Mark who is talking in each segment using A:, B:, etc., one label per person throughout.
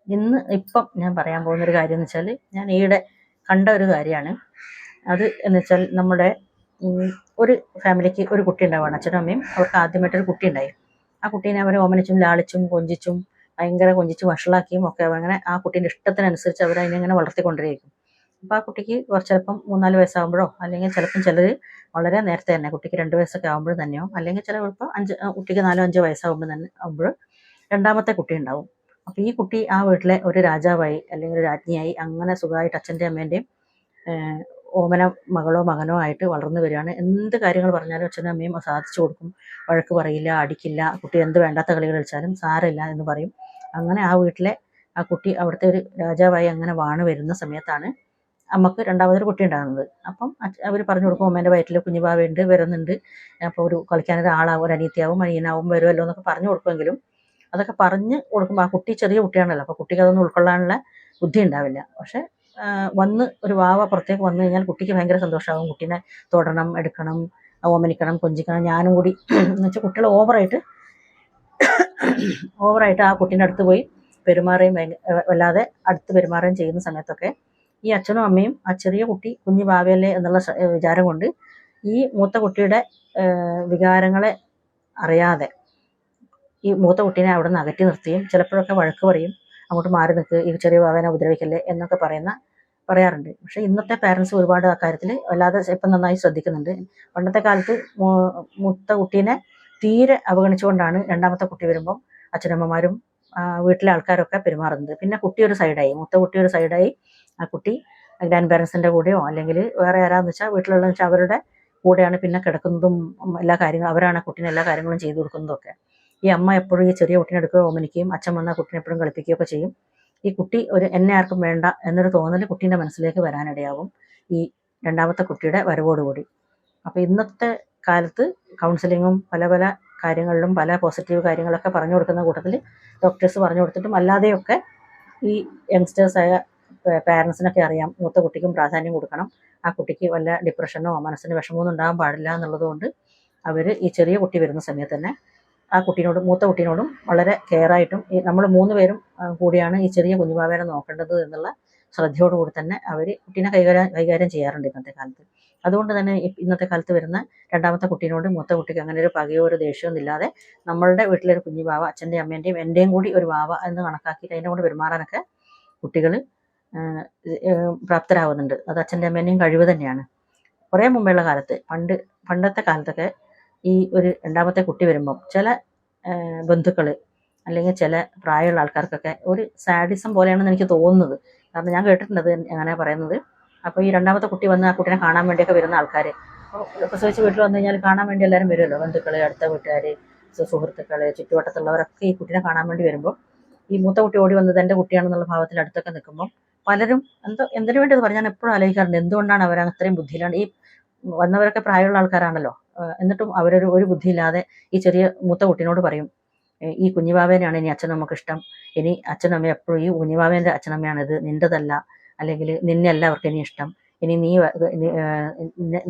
A: ഇപ്പം ഞാൻ പറയാൻ പോകുന്നൊരു കാര്യം എന്ന് വെച്ചാൽ, ഞാൻ ഈയിടെ കണ്ട ഒരു കാര്യമാണ്. അത് എന്ന് വെച്ചാൽ, നമ്മുടെ ഒരു ഫാമിലിക്ക് ഒരു കുട്ടി ഉണ്ടാവുകയാണ്. അച്ഛനും അമ്മയും അവർക്ക് ആദ്യമായിട്ടൊരു കുട്ടി ഉണ്ടായി. ആ കുട്ടീനെ അവർ ഓമനിച്ചും ലാളിച്ചും കൊഞ്ചിച്ചും ഭയങ്കര കൊഞ്ചിച്ച് വഷളാക്കിയും ഒക്കെ അങ്ങനെ ആ കുട്ടീൻ്റെ ഇഷ്ടത്തിനനുസരിച്ച് അവർ അതിനെങ്ങനെ വളർത്തിക്കൊണ്ടിരിക്കും. അപ്പോൾ ആ കുട്ടിക്ക് ചിലപ്പം 3-4 വയസ്സാകുമ്പോഴോ, അല്ലെങ്കിൽ ചിലപ്പം ചിലർ വളരെ നേരത്തെ തന്നെ കുട്ടിക്ക് 2 വയസ്സൊക്കെ ആകുമ്പോഴും തന്നെയോ, അല്ലെങ്കിൽ ചിലപ്പോൾ കുട്ടിക്ക് 4-5 വയസ്സാകുമ്പോൾ തന്നെ ആകുമ്പോൾ രണ്ടാമത്തെ കുട്ടി ഉണ്ടാവും. അപ്പോൾ ഈ കുട്ടി ആ വീട്ടിലെ ഒരു രാജാവായി അല്ലെങ്കിൽ ഒരു രാജ്ഞിയായി അങ്ങനെ സുഖമായിട്ട് അച്ഛൻ്റെയും അമ്മേൻ്റെയും ഓമന മകളോ മകനോ ആയിട്ട് വളർന്നു വരികയാണ്. എന്ത് കാര്യങ്ങൾ പറഞ്ഞാലും അച്ഛനും അമ്മയും സാധിച്ചു കൊടുക്കും. വഴക്ക് പറയില്ല, അടിക്കില്ല. കുട്ടി എന്ത് വേണ്ടാത്ത കളികൾ കളിച്ചാലും സാരമില്ല എന്ന് പറയും. അങ്ങനെ ആ വീട്ടിലെ ആ കുട്ടി അവിടുത്തെ ഒരു രാജാവായി അങ്ങനെ വാണ് വരുന്ന സമയത്താണ് അമ്മക്ക് രണ്ടാമതൊരു കുട്ടി ഉണ്ടാകുന്നത്. അപ്പം അവർ പറഞ്ഞു കൊടുക്കും, അമ്മേൻ്റെ വയറ്റിൽ കുഞ്ഞുവാവുണ്ട്, വരുന്നുണ്ട്, അപ്പോൾ ഒരു കളിക്കാനൊരു ആളാവും, ഒരു അനിയത്തിയാവും, അനിയനാവും, വരുമല്ലോ എന്നൊക്കെ പറഞ്ഞു കൊടുക്കുമെങ്കിലും അതൊക്കെ പറഞ്ഞ് കൊടുക്കുമ്പോൾ ആ കുട്ടി ചെറിയ കുട്ടിയാണല്ലോ, അപ്പോൾ കുട്ടിക്ക് അതൊന്നും ഉൾക്കൊള്ളാനുള്ള ബുദ്ധി ഉണ്ടാവില്ല. പക്ഷെ വന്ന് ഒരു വാവ പുറത്തേക്ക് വന്നു കഴിഞ്ഞാൽ കുട്ടിക്ക് ഭയങ്കര സന്തോഷമാകും. കുട്ടീനെ തൊടണം, എടുക്കണം, ഓമനിക്കണം, കൊഞ്ചിക്കണം. ഞാനും കൂടി എന്ന് വെച്ചാൽ കുട്ടികൾ ഓവറായിട്ട് ആ കുട്ടീൻ്റെ അടുത്ത് പോയി പെരുമാറുകയും വല്ലാതെ അടുത്ത് പെരുമാറുകയും ചെയ്യുന്ന സമയത്തൊക്കെ ഈ അച്ഛനും അമ്മയും ആ ചെറിയ കുട്ടി കുഞ്ഞു ഭാവിയല്ലേ എന്നുള്ള വിചാരം കൊണ്ട് ഈ മൂത്ത കുട്ടിയുടെ വികാരങ്ങളെ അറിയാതെ ഈ മൂത്ത കുട്ടീനെ അവിടെ നിന്ന് അകറ്റി നിർത്തുകയും ചിലപ്പോഴൊക്കെ വഴക്ക് പറയും, അങ്ങോട്ട് മാറി നിൽക്ക്, ഈ ചെറിയ ഭാവനെ ഉപദ്രവിക്കല്ലേ എന്നൊക്കെ പറയാറുണ്ട്. പക്ഷേ ഇന്നത്തെ പാരൻസ് ഒരുപാട് ആ കാര്യത്തിൽ വല്ലാതെ ഇപ്പം നന്നായി ശ്രദ്ധിക്കുന്നുണ്ട്. പണ്ടത്തെ കാലത്ത് മൂത്ത കുട്ടീനെ തീരെ അവഗണിച്ചുകൊണ്ടാണ് രണ്ടാമത്തെ കുട്ടി വരുമ്പം അച്ഛനമ്മമാരും വീട്ടിലെ ആൾക്കാരൊക്കെ പെരുമാറുന്നത്. പിന്നെ കുട്ടി ഒരു സൈഡായി, മൂത്ത കുട്ടി ഒരു സൈഡായി. ആ കുട്ടി ഗ്രാൻഡ് പാരൻസിൻ്റെ കൂടെയോ അല്ലെങ്കിൽ വേറെ ആരാന്ന് വെച്ചാൽ വീട്ടിലുള്ളതെന്ന് വെച്ചാൽ അവരുടെ കൂടെയാണ് പിന്നെ കിടക്കുന്നതും എല്ലാ കാര്യങ്ങളും അവരാണ് കുട്ടീനെ എല്ലാ കാര്യങ്ങളും ചെയ്തു കൊടുക്കുന്നതൊക്കെ. ഈ അമ്മ എപ്പോഴും ഈ ചെറിയ കുട്ടീനെ എടുക്കുക ഓമനിക്കുകയും അച്ഛൻ വന്ന കുട്ടീനെ എപ്പോഴും കളിപ്പിക്കുകയൊക്കെ ചെയ്യും. ഈ കുട്ടി എന്നെ ആർക്കും വേണ്ട എന്നൊരു തോന്നൽ കുട്ടീൻ്റെ മനസ്സിലേക്ക് വരാനിടയാവും ഈ രണ്ടാമത്തെ കുട്ടിയുടെ വരവോടുകൂടി. അപ്പോൾ ഇന്നത്തെ കാലത്ത് കൗൺസിലിങ്ങും പല പല കാര്യങ്ങളിലും പല പോസിറ്റീവ് കാര്യങ്ങളൊക്കെ പറഞ്ഞു കൊടുക്കുന്ന കൂട്ടത്തിൽ ഡോക്ടേഴ്സ് പറഞ്ഞു കൊടുത്തിട്ടും അല്ലാതെയൊക്കെ ഈ യങ്സ്റ്റേഴ്സായ പാരൻസിനൊക്കെ അറിയാം മൂത്ത കുട്ടിക്കും പ്രാധാന്യം കൊടുക്കണം, ആ കുട്ടിക്ക് വല്ല ഡിപ്രഷനോ മനസ്സിന് വിഷമമൊന്നും ഉണ്ടാകാൻ പാടില്ല എന്നുള്ളതുകൊണ്ട് അവർ ഈ ചെറിയ കുട്ടി വരുന്ന സമയത്ത് തന്നെ ആ കുട്ടീനോടും മൂത്ത കുട്ടീനോടും വളരെ കെയറായിട്ടും നമ്മൾ 3 പേരും കൂടിയാണ് ഈ ചെറിയ കുഞ്ഞുവാവേനെ നോക്കേണ്ടത് എന്നുള്ള ശ്രദ്ധയോടുകൂടി തന്നെ അവർ കുട്ടീനെ കൈകാര്യം ചെയ്യാറുണ്ട് ഇന്നത്തെ കാലത്ത്. അതുകൊണ്ട് തന്നെ ഇന്നത്തെ കാലത്ത് വരുന്ന രണ്ടാമത്തെ കുട്ടീനോട് മൂത്ത കുട്ടിക്ക് അങ്ങനെ ഒരു പകയോ ഒരു ദേഷ്യമൊന്നും ഇല്ലാതെ നമ്മളുടെ വീട്ടിലൊരു കുഞ്ഞു വാവ അച്ഛൻ്റെയും അമ്മേൻ്റെയും എൻ്റെയും കൂടി ഒരു വാവ എന്ന് കണക്കാക്കി അതിനെ കൊണ്ട് പെരുമാറാനൊക്കെ കുട്ടികൾ പ്രാപ്തരാകുന്നുണ്ട്. അത് അച്ഛൻ്റെ അമ്മേൻ്റെയും കഴിവ് തന്നെയാണ്. കുറേ മുമ്പുള്ള കാലത്ത് പണ്ടത്തെ കാലത്തൊക്കെ ഈ ഒരു രണ്ടാമത്തെ കുട്ടി വരുമ്പം ചില ബന്ധുക്കൾ അല്ലെങ്കിൽ ചില പ്രായമുള്ള ആൾക്കാർക്കൊക്കെ ഒരു സാഡിസം പോലെയാണെന്ന് എനിക്ക് തോന്നുന്നത്. കാരണം ഞാൻ കേട്ടിട്ടുണ്ട് അത് അങ്ങനെ പറയുന്നത്. അപ്പോൾ ഈ രണ്ടാമത്തെ കുട്ടി വന്ന് ആ കുട്ടീനെ കാണാൻ വേണ്ടിയൊക്കെ വരുന്ന ആൾക്കാർ, അപ്പോൾ പ്രസവിച്ച് വീട്ടിൽ വന്നു കഴിഞ്ഞാൽ കാണാൻ വേണ്ടി എല്ലാവരും വരുമല്ലോ, ബന്ധുക്കൾ, അടുത്ത വീട്ടുകാർ, സുഹൃത്തുക്കൾ, ചുറ്റുവട്ടത്തുള്ളവരൊക്കെ ഈ കുട്ടീനെ കാണാൻ വേണ്ടി വരുമ്പോൾ ഈ മൂത്ത കുട്ടി ഓടി വന്നത് എൻ്റെ കുട്ടിയാണെന്നുള്ള ഭാവത്തിൽ അടുത്തൊക്കെ നിൽക്കുമ്പോൾ പലരും എന്തിനു വേണ്ടി അത് പറഞ്ഞാൽ ഞാൻ എപ്പോഴും ആലോചിക്കാറുണ്ട്, എന്തുകൊണ്ടാണ് അവർ അത്രയും ബുദ്ധിയിലാണ്. ഈ വന്നവരൊക്കെ പ്രായമുള്ള ആൾക്കാരാണല്ലോ, എന്നിട്ടും ഒരു ബുദ്ധിയില്ലാതെ ഈ ചെറിയ മൂത്ത കുട്ടീനോട് പറയും, ഈ കുഞ്ഞുവാവേനെയാണ് ഇനി അച്ഛനമ്മക്ക് ഇഷ്ടം, ഇനി അച്ഛനമ്മ എപ്പോഴും ഈ കുഞ്ഞുവാവേൻ്റെ അച്ഛനമ്മയാണിത്, നിൻ്റെതല്ല, അല്ലെങ്കിൽ നിന്നെ അല്ല അവർക്ക് ഇനി ഇഷ്ടം, ഇനി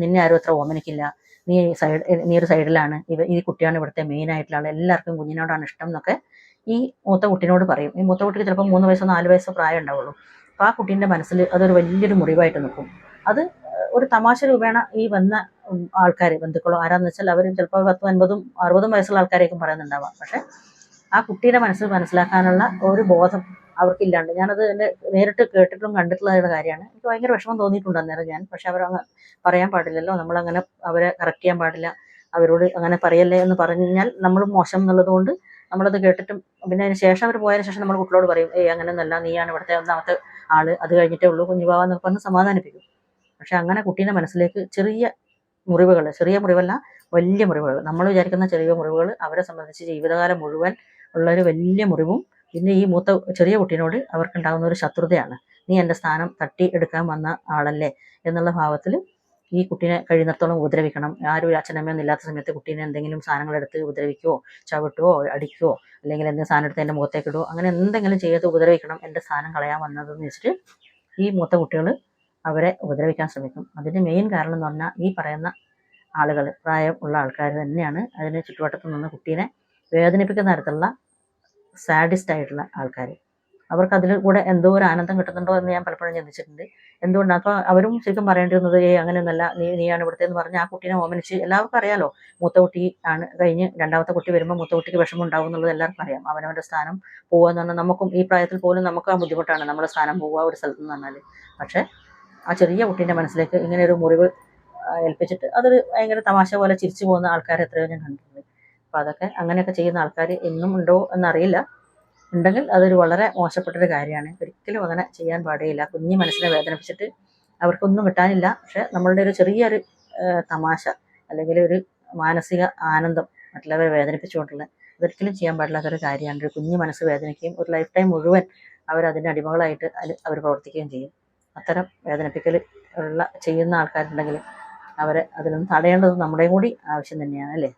A: നിന്നെ ആരും അത്ര ഓമനിക്കില്ല, നീ ഒരു സൈഡിലാണ്, ഈ കുട്ടിയാണ് ഇവിടുത്തെ മെയിൻ ആയിട്ടുള്ള ആൾ, എല്ലാവർക്കും കുഞ്ഞിനോടാണ് ഇഷ്ടം എന്നൊക്കെ ഈ മൂത്ത കുട്ടീനോട് പറയും. ഈ മൂത്ത കുട്ടിക്ക് ചിലപ്പോൾ 3 വയസ്സോ 4 വയസ്സോ പ്രായം ഉണ്ടാവുള്ളൂ. അപ്പോൾ ആ കുട്ടീൻ്റെ മനസ്സിൽ അതൊരു വലിയൊരു മുറിവായിട്ട് നിൽക്കും. അത് ഒരു തമാശ രൂപേണ ഈ വന്ന ആൾക്കാർ, ബന്ധുക്കളോ ആരാന്ന് വെച്ചാൽ അവർ ചിലപ്പോൾ 10, 50, 60 വയസ്സുള്ള ആൾക്കാരേക്കും പറയുന്നുണ്ടാവാം. പക്ഷെ ആ കുട്ടിയുടെ മനസ്സിലാക്കാനുള്ള ഒരു ബോധം അവർക്കില്ലാണ്ട്, ഞാനത് നേരിട്ട് കേട്ടിട്ടും കണ്ടിട്ടുള്ള കാര്യമാണ്. എനിക്ക് ഭയങ്കര വിഷമം തോന്നിയിട്ടുണ്ട് അന്നേരം ഞാൻ. പക്ഷെ അവരങ്ങ് പറയാൻ പാടില്ലല്ലോ, നമ്മളങ്ങനെ അവരെ കറക്റ്റ് ചെയ്യാൻ പാടില്ല, അവരോട് അങ്ങനെ പറയല്ലേ എന്ന് പറഞ്ഞാൽ നമ്മൾ മോശം എന്നുള്ളത് കൊണ്ട് നമ്മളത് കേട്ടിട്ടും പിന്നെ അതിന് ശേഷം അവർ പോയതിന് ശേഷം നമ്മൾ കുട്ടികളോട് പറയും, അങ്ങനെയൊന്നല്ല, നീയാണ് ഇവിടുത്തെ ഒന്നാമത്തെ ആൾ, അത് കഴിഞ്ഞിട്ടേ ഉള്ളൂ കുഞ്ഞുവാവെന്നൊക്കെ പറഞ്ഞ് സമാധാനിപ്പിക്കും. പക്ഷെ അങ്ങനെ കുട്ടീൻ്റെ മനസ്സിലേക്ക് ചെറിയ മുറിവുകൾ, ചെറിയ മുറിവല്ല വലിയ മുറിവുകൾ, നമ്മൾ വിചാരിക്കുന്ന ചെറിയ മുറിവുകൾ അവരെ സംബന്ധിച്ച് ജീവിതകാലം മുഴുവൻ ഉള്ളൊരു വലിയ മുറിവും പിന്നെ ഈ ചെറിയ കുട്ടീനോട് അവർക്കുണ്ടാകുന്ന ഒരു ശത്രുതയാണ്. നീ എൻ്റെ സ്ഥാനം തട്ടി എടുക്കാൻ വന്ന ആളല്ലേ എന്നുള്ള ഭാവത്തിൽ ഈ കുട്ടീനെ കഴിയുന്നിടത്തോളം ഉപദ്രവിക്കണം. ആരും അച്ഛനമ്മയൊന്നും ഇല്ലാത്ത സമയത്ത് കുട്ടീനെ എന്തെങ്കിലും സാധനങ്ങളെടുത്ത് ഉപദ്രവിക്കുവോ, ചവിട്ടുവോ, അടിക്കുവോ, അല്ലെങ്കിൽ എന്തെങ്കിലും സാധനം എടുത്ത് എൻ്റെ മുഖത്തേക്ക് ഇടുവോ, അങ്ങനെ എന്തെങ്കിലും ചെയ്ത് ഉപദ്രവിക്കണം, എൻ്റെ സ്ഥാനം കളയാൻ വന്നതെന്ന് വെച്ചിട്ട് ഈ മൂത്ത കുട്ടികൾ അവരെ ഉപദ്രവിക്കാൻ ശ്രമിക്കും. അതിൻ്റെ മെയിൻ കാരണം എന്ന് പറഞ്ഞാൽ ഈ പറയുന്ന ആളുകൾ, പ്രായം ഉള്ള ആൾക്കാർ തന്നെയാണ് അതിന് ചുറ്റുവട്ടത്ത് നിന്ന് കുട്ടീനെ വേദനിപ്പിക്കുന്ന തരത്തിലുള്ള സാഡിസ്റ്റ് ആയിട്ടുള്ള ആൾക്കാർ. അവർക്ക് അതിൽ കൂടെ എന്തോ ഒരു ആനന്ദം കിട്ടുന്നുണ്ടോ എന്ന് ഞാൻ പലപ്പോഴും ചിന്തിച്ചിട്ടുണ്ട്. എന്തുകൊണ്ടാണ് അപ്പോൾ അവരും ശരിക്കും പറയേണ്ടിരുന്നത് അങ്ങനെയൊന്നല്ല, നീയാണ് ഇവിടുത്തെ എന്ന് പറഞ്ഞ് ആ കുട്ടീനെ ഓമനിച്ച്, എല്ലാവർക്കും അറിയാലോ മൂത്ത കുട്ടി ആണ് കഴിഞ്ഞ് രണ്ടാമത്തെ കുട്ടി വരുമ്പോൾ മൂത്ത കുട്ടിക്ക് വിഷമം ഉണ്ടാവും എന്നുള്ളത് എല്ലാവർക്കും അറിയാം. അവനവൻ്റെ സ്ഥാനം പോവുക എന്ന് പറഞ്ഞാൽ നമുക്കും ഈ പ്രായത്തിൽ പോലും നമുക്ക് ആ ബുദ്ധിമുട്ടാണ്, നമ്മുടെ സ്ഥാനം പോവുക ഒരു സ്ഥലത്ത് എന്ന് പറഞ്ഞാൽ. പക്ഷേ ആ ചെറിയ കുട്ടീൻ്റെ മനസ്സിലേക്ക് ഇങ്ങനെ ഒരു മുറിവ് ഏൽപ്പിച്ചിട്ട് അതൊരു ഭയങ്കര തമാശ പോലെ ചിരിച്ചു പോകുന്ന ആൾക്കാർ എത്രയോ ഞാൻ കണ്ടിട്ടുണ്ട്. അപ്പോൾ അതൊക്കെ അങ്ങനെയൊക്കെ ചെയ്യുന്ന ആൾക്കാർ ഇന്നും ഉണ്ടോ എന്നറിയില്ല. ഉണ്ടെങ്കിൽ അതൊരു വളരെ മോശപ്പെട്ടൊരു കാര്യമാണ്. ഒരിക്കലും അങ്ങനെ ചെയ്യാൻ പാടില്ല. കുഞ്ഞു മനസ്സിനെ വേദനിപ്പിച്ചിട്ട് അവർക്കൊന്നും കിട്ടാനില്ല, പക്ഷെ നമ്മളുടെ ഒരു ചെറിയൊരു തമാശ അല്ലെങ്കിൽ ഒരു മാനസിക ആനന്ദം മറ്റുള്ളവരെ വേദനിപ്പിച്ചുകൊണ്ടുള്ള, അതൊരിക്കലും ചെയ്യാൻ പാടില്ലാത്തൊരു കാര്യമാണ്. ഒരു കുഞ്ഞു മനസ്സ് വേദനിക്കുകയും ഒരു ലൈഫ് ടൈം മുഴുവൻ അവരതിൻ്റെ അടിമകളായിട്ട് അവർ പ്രവർത്തിക്കുകയും ചെയ്യും. അത്തരം വേദനിപ്പിക്കൽ ചെയ്യുന്ന ആൾക്കാരുണ്ടെങ്കിൽ അവരെ അതിൽ നിന്ന് തടയേണ്ടത് നമ്മുടെയും കൂടി ആവശ്യം തന്നെയാണ്, അല്ലേ?